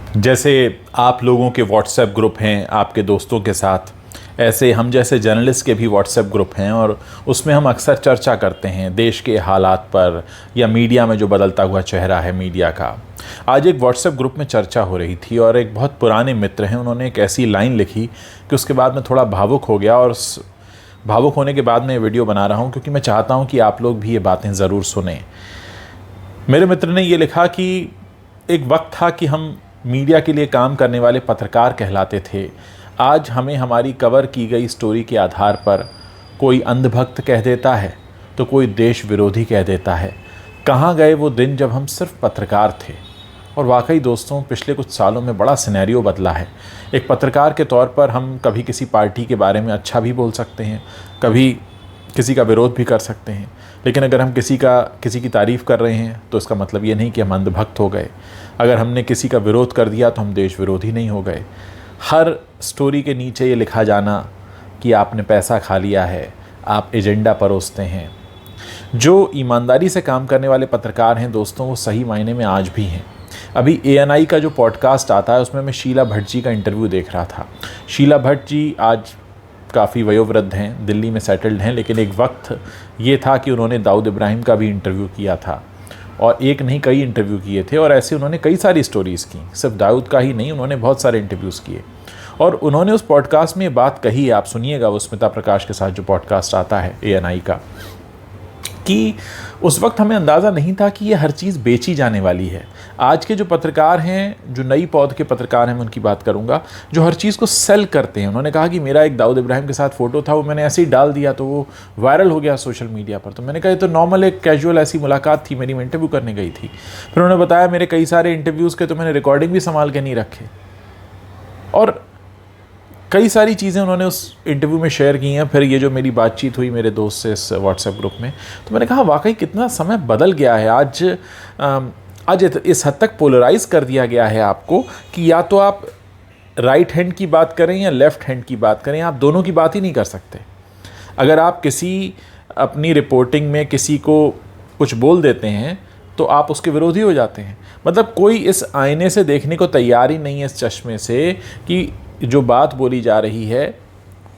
जैसे आप लोगों के व्हाट्सएप ग्रुप हैं आपके दोस्तों के साथ, ऐसे हम जैसे जर्नलिस्ट के भी व्हाट्सएप ग्रुप हैं और उसमें हम अक्सर चर्चा करते हैं देश के हालात पर या मीडिया में जो बदलता हुआ चेहरा है मीडिया का। आज एक व्हाट्सएप ग्रुप में चर्चा हो रही थी और एक बहुत पुराने मित्र हैं, उन्होंने एक ऐसी लाइन लिखी कि उसके बाद मैं थोड़ा भावुक हो गया और भावुक होने के बाद मैं ये वीडियो बना रहा हूँ क्योंकि मैं चाहता हूँ कि आप लोग भी ये बातें ज़रूर सुने। मेरे मित्र ने ये लिखा कि एक वक्त था कि हम मीडिया के लिए काम करने वाले पत्रकार कहलाते थे। आज हमें हमारी कवर की गई स्टोरी के आधार पर कोई अंधभक्त कह देता है तो कोई देश विरोधी कह देता है। कहाँ गए वो दिन जब हम सिर्फ पत्रकार थे। और वाकई दोस्तों, पिछले कुछ सालों में बड़ा सिनेरियो बदला है। एक पत्रकार के तौर पर हम कभी किसी पार्टी के बारे में अच्छा भी बोल सकते हैं, कभी किसी का विरोध भी कर सकते हैं, लेकिन अगर हम किसी की तारीफ़ कर रहे हैं तो इसका मतलब ये नहीं कि हम अंधभक्त हो गए। अगर हमने किसी का विरोध कर दिया तो हम देश विरोधी नहीं हो गए। हर स्टोरी के नीचे ये लिखा जाना कि आपने पैसा खा लिया है, आप एजेंडा परोसते हैं। जो ईमानदारी से काम करने वाले पत्रकार हैं दोस्तों, वो सही मायने में आज भी हैं। अभी ANI का जो पॉडकास्ट आता है उसमें मैं शीला भट्ट जी का इंटरव्यू देख रहा था। शीला भट्ट जी आज काफ़ी वयोवृद्ध हैं, दिल्ली में सेटल्ड हैं, लेकिन एक वक्त ये था कि उन्होंने दाऊद इब्राहिम का भी इंटरव्यू किया था और एक नहीं कई इंटरव्यू किए थे और ऐसे उन्होंने कई सारी स्टोरीज़ की। सिर्फ दाऊद का ही नहीं, उन्होंने बहुत सारे इंटरव्यूज़ किए और उन्होंने उस पॉडकास्ट में ये बात कही है, आप सुनिएगा, वो स्मिता प्रकाश के साथ जो पॉडकास्ट आता है ANI का, कि उस वक्त हमें अंदाज़ा नहीं था कि ये हर चीज़ बेची जाने वाली है। आज के जो पत्रकार हैं, जो नई पौध के पत्रकार हैं, मैं उनकी बात करूंगा, जो हर चीज़ को सेल करते हैं। उन्होंने कहा कि मेरा एक दाऊद इब्राहिम के साथ फ़ोटो था, वो मैंने ऐसे ही डाल दिया तो वो वायरल हो गया सोशल मीडिया पर। तो मैंने कहा ये तो नॉर्मल एक कैजुअल ऐसी मुलाकात थी, मेरी में इंटरव्यू करने गई थी। फिर उन्होंने बताया मेरे कई सारे इंटरव्यूज़ के तो मैंने रिकॉर्डिंग भी संभाल के नहीं रखे और कई सारी चीज़ें उन्होंने उस इंटरव्यू में शेयर की हैं। फिर ये जो मेरी बातचीत हुई मेरे दोस्त से इस व्हाट्सएप ग्रुप में, तो मैंने कहा वाकई कितना समय बदल गया है। आज इस हद तक पोलराइज कर दिया गया है आपको कि या तो आप राइट हैंड की बात करें या लेफ़्ट हैंड की बात करें, आप दोनों की बात ही नहीं कर सकते। अगर आप किसी अपनी रिपोर्टिंग में किसी को कुछ बोल देते हैं तो आप उसके विरोधी हो जाते हैं। मतलब कोई इस आईने से देखने को तैयार ही नहीं है, इस चश्मे से, कि जो बात बोली जा रही है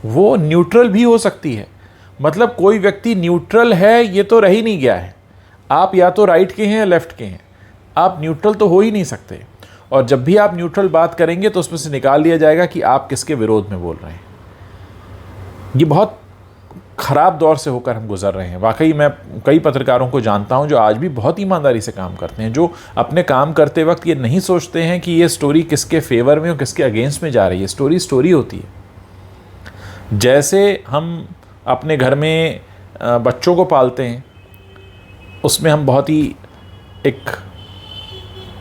वो न्यूट्रल भी हो सकती है। मतलब कोई व्यक्ति न्यूट्रल है ये तो रह ही नहीं गया है। आप या तो राइट के हैं या लेफ़्ट के हैं, आप न्यूट्रल तो हो ही नहीं सकते। और जब भी आप न्यूट्रल बात करेंगे तो उसमें से निकाल लिया जाएगा कि आप किसके विरोध में बोल रहे हैं। ये बहुत ख़राब दौर से होकर हम गुजर रहे हैं। वाकई मैं कई पत्रकारों को जानता हूं जो आज भी बहुत ईमानदारी से काम करते हैं, जो अपने काम करते वक्त ये नहीं सोचते हैं कि ये स्टोरी किसके फेवर में और किसके अगेंस्ट में जा रही है। स्टोरी होती है। जैसे हम अपने घर में बच्चों को पालते हैं, उसमें हम बहुत ही एक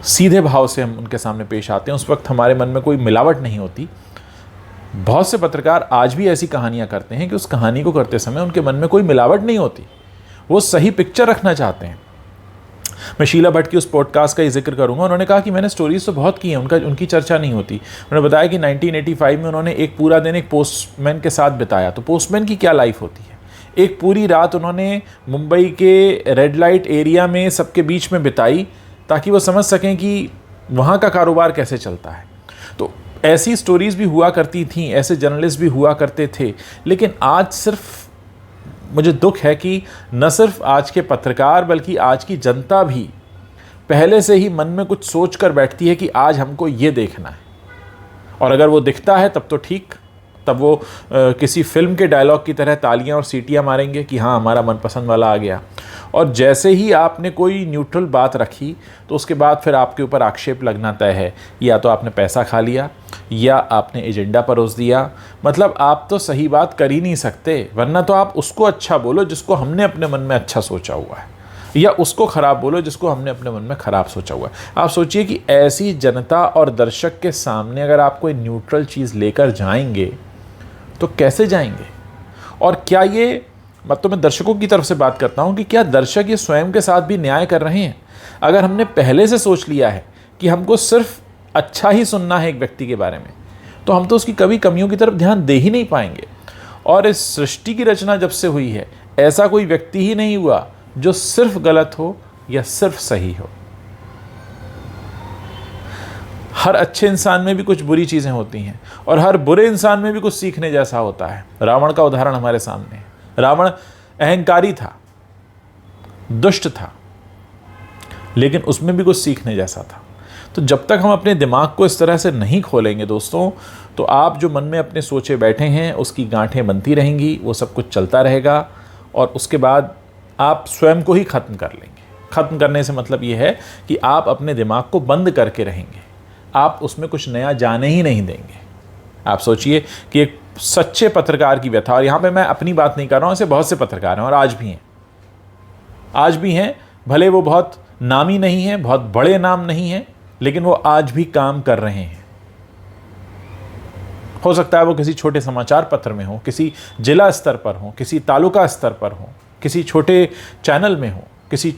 सीधे भाव से हम उनके सामने पेश आते हैं। उस वक्त हमारे मन में कोई मिलावट नहीं होती। बहुत से पत्रकार आज भी ऐसी कहानियां करते हैं कि उस कहानी को करते समय उनके मन में कोई मिलावट नहीं होती, वो सही पिक्चर रखना चाहते हैं। मैं शीला भट्ट की उस पॉडकास्ट का ही जिक्र करूंगा। उन्होंने कहा कि मैंने स्टोरीज तो बहुत की हैं, उनकी चर्चा नहीं होती। उन्होंने बताया कि 1985 में उन्होंने एक पूरा दिन एक पोस्टमैन के साथ बिताया। तो पोस्टमैन की क्या लाइफ होती है। एक पूरी रात उन्होंने मुंबई के रेड लाइट एरिया में सबके बीच में बिताई ताकि वो समझ सकें कि वहाँ का कारोबार कैसे चलता है। तो ऐसी स्टोरीज़ भी हुआ करती थीं, ऐसे जर्नलिस्ट भी हुआ करते थे। लेकिन आज सिर्फ मुझे दुख है कि न सिर्फ आज के पत्रकार बल्कि आज की जनता भी पहले से ही मन में कुछ सोच कर बैठती है कि आज हमको ये देखना है, और अगर वो दिखता है तब तो ठीक, तब वो किसी फिल्म के डायलॉग की तरह तालियां और सीटियां मारेंगे कि हाँ हमारा मनपसंद वाला आ गया। और जैसे ही आपने कोई न्यूट्रल बात रखी तो उसके बाद फिर आपके ऊपर आक्षेप लगना तय है। या तो आपने पैसा खा लिया या आपने एजेंडा परोस दिया। मतलब आप तो सही बात कर ही नहीं सकते, वरना तो आप उसको अच्छा बोलो जिसको हमने अपने मन में अच्छा सोचा हुआ है, या उसको ख़राब बोलो जिसको हमने अपने मन में ख़राब सोचा हुआ है। आप सोचिए कि ऐसी जनता और दर्शक के सामने अगर आप कोई न्यूट्रल चीज़ लेकर जाएंगे तो कैसे जाएंगे। और क्या ये, मतलब मैं दर्शकों की तरफ से बात करता हूँ, कि क्या दर्शक ये स्वयं के साथ भी न्याय कर रहे हैं। अगर हमने पहले से सोच लिया है कि हमको सिर्फ अच्छा ही सुनना है एक व्यक्ति के बारे में, तो हम तो उसकी कभी कमियों की तरफ ध्यान दे ही नहीं पाएंगे। और इस सृष्टि की रचना जब से हुई है ऐसा कोई व्यक्ति ही नहीं हुआ जो सिर्फ गलत हो या सिर्फ सही हो। हर अच्छे इंसान में भी कुछ बुरी चीज़ें होती हैं और हर बुरे इंसान में भी कुछ सीखने जैसा होता है। रावण का उदाहरण हमारे सामने है। रावण अहंकारी था, दुष्ट था, लेकिन उसमें भी कुछ सीखने जैसा था। तो जब तक हम अपने दिमाग को इस तरह से नहीं खोलेंगे दोस्तों, तो आप जो मन में अपने सोचे बैठे हैं उसकी गांठें बनती रहेंगी, वो सब कुछ चलता रहेगा और उसके बाद आप स्वयं को ही ख़त्म कर लेंगे। ख़त्म करने से मतलब ये है कि आप अपने दिमाग को बंद करके रहेंगे, आप उसमें कुछ नया जाने ही नहीं देंगे। आप सोचिए कि एक सच्चे पत्रकार की व्यथा, और यहाँ पे मैं अपनी बात नहीं कर रहा हूँ, ऐसे बहुत से पत्रकार हैं और आज भी हैं, भले वो बहुत नामी नहीं हैं, बहुत बड़े नाम नहीं हैं, लेकिन वो आज भी काम कर रहे हैं। हो सकता है वो किसी छोटे समाचार पत्र में हो, किसी जिला स्तर पर हो, किसी तालुका स्तर पर हो, किसी छोटे चैनल में हो,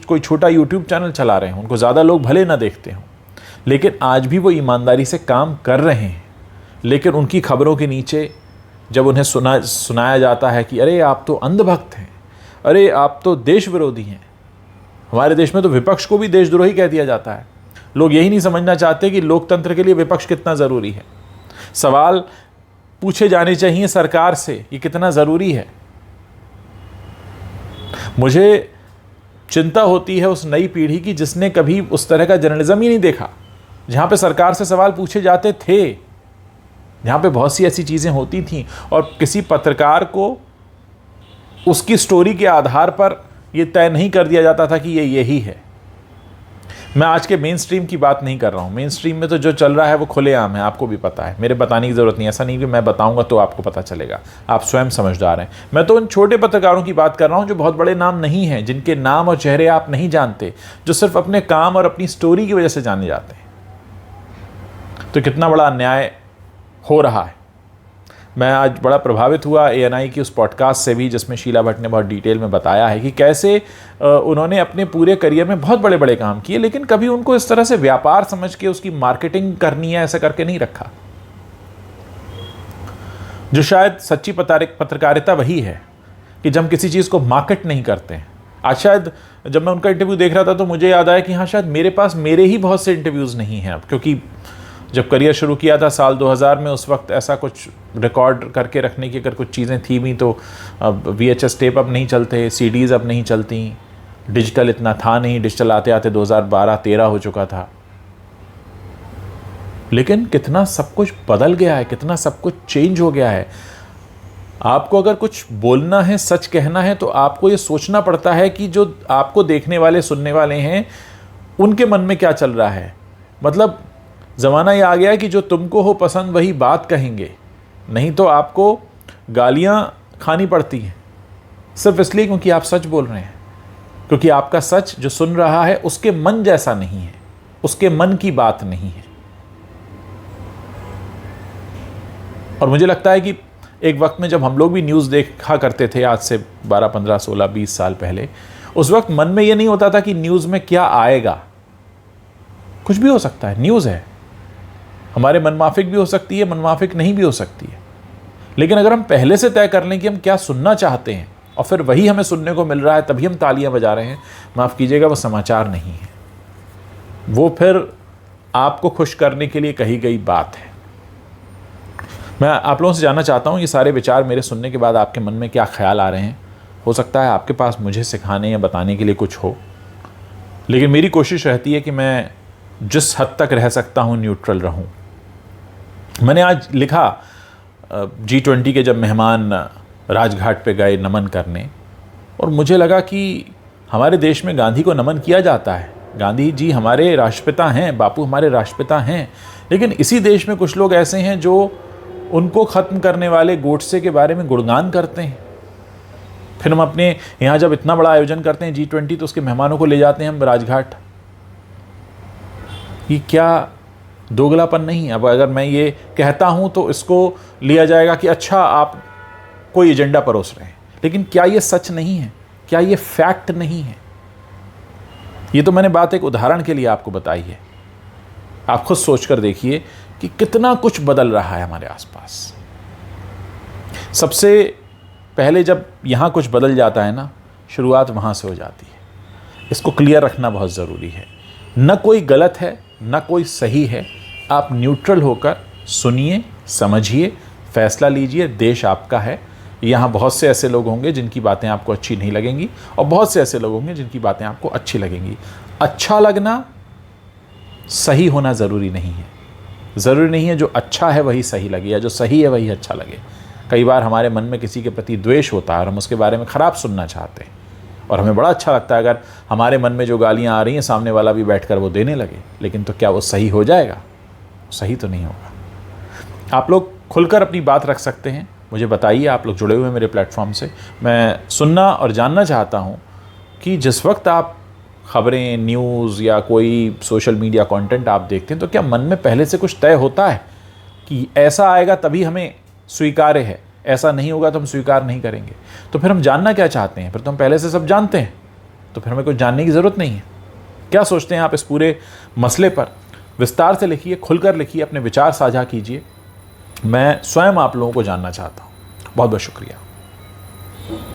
कोई छोटा यूट्यूब चैनल चला रहे हों, उनको ज़्यादा लोग भले ना देखते हों, लेकिन आज भी वो ईमानदारी से काम कर रहे हैं। लेकिन उनकी खबरों के नीचे जब उन्हें सुनाया जाता है कि अरे आप तो अंधभक्त हैं, अरे आप तो देश विरोधी हैं। हमारे देश में तो विपक्ष को भी देशद्रोही कह दिया जाता है। लोग यही नहीं समझना चाहते कि लोकतंत्र के लिए विपक्ष कितना ज़रूरी है। सवाल पूछे जाने चाहिए सरकार से, ये कितना ज़रूरी है। मुझे चिंता होती है उस नई पीढ़ी की जिसने कभी उस तरह का जर्नलिज्म ही नहीं देखा, जहाँ पे सरकार से सवाल पूछे जाते थे, जहाँ पे बहुत सी ऐसी चीज़ें होती थीं और किसी पत्रकार को उसकी स्टोरी के आधार पर ये तय नहीं कर दिया जाता था कि ये यही है। मैं आज के मेन स्ट्रीम की बात नहीं कर रहा हूँ। मेन स्ट्रीम में तो जो चल रहा है वो खुलेआम है, आपको भी पता है, मेरे बताने की ज़रूरत नहीं। ऐसा नहीं कि मैं बताऊँगा तो आपको पता चलेगा, आप स्वयं समझदार हैं। मैं तो उन छोटे पत्रकारों की बात कर रहा हूँ जो बहुत बड़े नाम नहीं हैं, जिनके नाम और चेहरे आप नहीं जानते, जो सिर्फ अपने काम और अपनी स्टोरी की वजह से जाने जाते हैं। तो कितना बड़ा अन्याय हो रहा है। मैं आज बड़ा प्रभावित हुआ ANI की उस पॉडकास्ट से भी, जिसमें शीला भट्ट ने बहुत डिटेल में बताया है कि कैसे उन्होंने अपने पूरे करियर में बहुत बड़े बड़े काम किए, लेकिन कभी उनको इस तरह से व्यापार समझ के उसकी मार्केटिंग करनी है ऐसा करके नहीं रखा। जो शायद सच्ची पत्रकारिता वही है कि जब हम किसी चीज़ को मार्केट नहीं करते हैं। आज शायद जब मैं उनका इंटरव्यू देख रहा था तो मुझे याद आया कि हाँ, शायद मेरे पास मेरे ही बहुत से इंटरव्यूज़ नहीं हैं अब, क्योंकि जब करियर शुरू किया था साल 2000 में, उस वक्त ऐसा कुछ रिकॉर्ड करके रखने की अगर कुछ चीज़ें थी भी तो अब VHS टेप अब नहीं चलते, CDs अब नहीं चलती, डिजिटल इतना था नहीं, डिजिटल आते आते 2012-13 हो चुका था। लेकिन कितना सब कुछ बदल गया है, कितना सब कुछ चेंज हो गया है। आपको अगर कुछ बोलना है, सच कहना है, तो आपको ये सोचना पड़ता है कि जो आपको देखने वाले सुनने वाले हैं उनके मन में क्या चल रहा है। मतलब ज़माना ये आ गया है कि जो तुमको हो पसंद वही बात कहेंगे, नहीं तो आपको गालियाँ खानी पड़ती हैं, सिर्फ इसलिए क्योंकि आप सच बोल रहे हैं, क्योंकि आपका सच जो सुन रहा है उसके मन जैसा नहीं है, उसके मन की बात नहीं है। और मुझे लगता है कि एक वक्त में जब हम लोग भी न्यूज़ देखा करते थे, आज से 12, 15, 16, 20 साल पहले, उस वक्त मन में ये नहीं होता था कि न्यूज़ में क्या आएगा। कुछ भी हो सकता है, न्यूज़ है, हमारे मनमाफिक भी हो सकती है, मनमाफिक नहीं भी हो सकती है। लेकिन अगर हम पहले से तय कर लें कि हम क्या सुनना चाहते हैं और फिर वही हमें सुनने को मिल रहा है, तभी हम तालियां बजा रहे हैं, माफ़ कीजिएगा, वो समाचार नहीं है, वो फिर आपको खुश करने के लिए कही गई बात है। मैं आप लोगों से जानना चाहता हूँ, ये सारे विचार मेरे सुनने के बाद आपके मन में क्या ख्याल आ रहे हैं। हो सकता है आपके पास मुझे सिखाने या बताने के लिए कुछ हो, लेकिन मेरी कोशिश रहती है कि मैं जिस हद तक रह सकता हूँ न्यूट्रल रहूँ। मैंने आज लिखा, G20 के जब मेहमान राजघाट पे गए नमन करने, और मुझे लगा कि हमारे देश में गांधी को नमन किया जाता है, गांधी जी हमारे राष्ट्रपिता हैं, बापू हमारे राष्ट्रपिता हैं, लेकिन इसी देश में कुछ लोग ऐसे हैं जो उनको ख़त्म करने वाले गोडसे के बारे में गुणगान करते हैं। फिर हम अपने यहाँ जब इतना बड़ा आयोजन करते हैं G20, तो उसके मेहमानों को ले जाते हैं हम राजघाट। ये क्या दोगलापन नहीं? अब अगर मैं ये कहता हूँ तो इसको लिया जाएगा कि अच्छा आप कोई एजेंडा परोस रहे हैं, लेकिन क्या ये सच नहीं है? क्या ये फैक्ट नहीं है? ये तो मैंने बात एक उदाहरण के लिए आपको बताई है। आप खुद सोच कर देखिए कि कितना कुछ बदल रहा है हमारे आसपास। सबसे पहले जब यहाँ कुछ बदल जाता है ना, शुरुआत वहाँ से हो जाती है। इसको क्लियर रखना बहुत ज़रूरी है। न कोई गलत है, न कोई सही है, आप न्यूट्रल होकर सुनिए, समझिए, फैसला लीजिए। देश आपका है। यहाँ बहुत से ऐसे लोग होंगे जिनकी बातें आपको अच्छी नहीं लगेंगी और बहुत से ऐसे लोग होंगे जिनकी बातें आपको अच्छी लगेंगी। अच्छा लगना सही होना ज़रूरी नहीं है। ज़रूरी नहीं है जो अच्छा है वही सही लगे या जो सही है वही अच्छा लगे। कई बार हमारे मन में किसी के प्रति द्वेष होता है और हम उसके बारे में ख़राब सुनना चाहते हैं और हमें बड़ा अच्छा लगता है अगर हमारे मन में जो गालियाँ आ रही हैं सामने वाला भी बैठकर वो देने लगे। लेकिन तो क्या वो सही हो जाएगा? सही तो नहीं होगा। आप लोग खुलकर अपनी बात रख सकते हैं। मुझे बताइए, आप लोग जुड़े हुए हैं मेरे प्लेटफॉर्म से। मैं सुनना और जानना चाहता हूँ कि जिस वक्त आप ख़बरें, न्यूज़ या कोई सोशल मीडिया कंटेंट आप देखते हैं तो क्या मन में पहले से कुछ तय होता है कि ऐसा आएगा तभी हमें स्वीकार्य है, ऐसा नहीं होगा तो हम स्वीकार नहीं करेंगे? तो फिर हम जानना क्या चाहते हैं? फिर तो हम पहले से सब जानते हैं, तो फिर हमें कुछ जानने की ज़रूरत नहीं है। क्या सोचते हैं आप इस पूरे मसले पर? विस्तार से लिखिए, खुलकर लिखिए, अपने विचार साझा कीजिए। मैं स्वयं आप लोगों को जानना चाहता हूँ। बहुत बहुत शुक्रिया।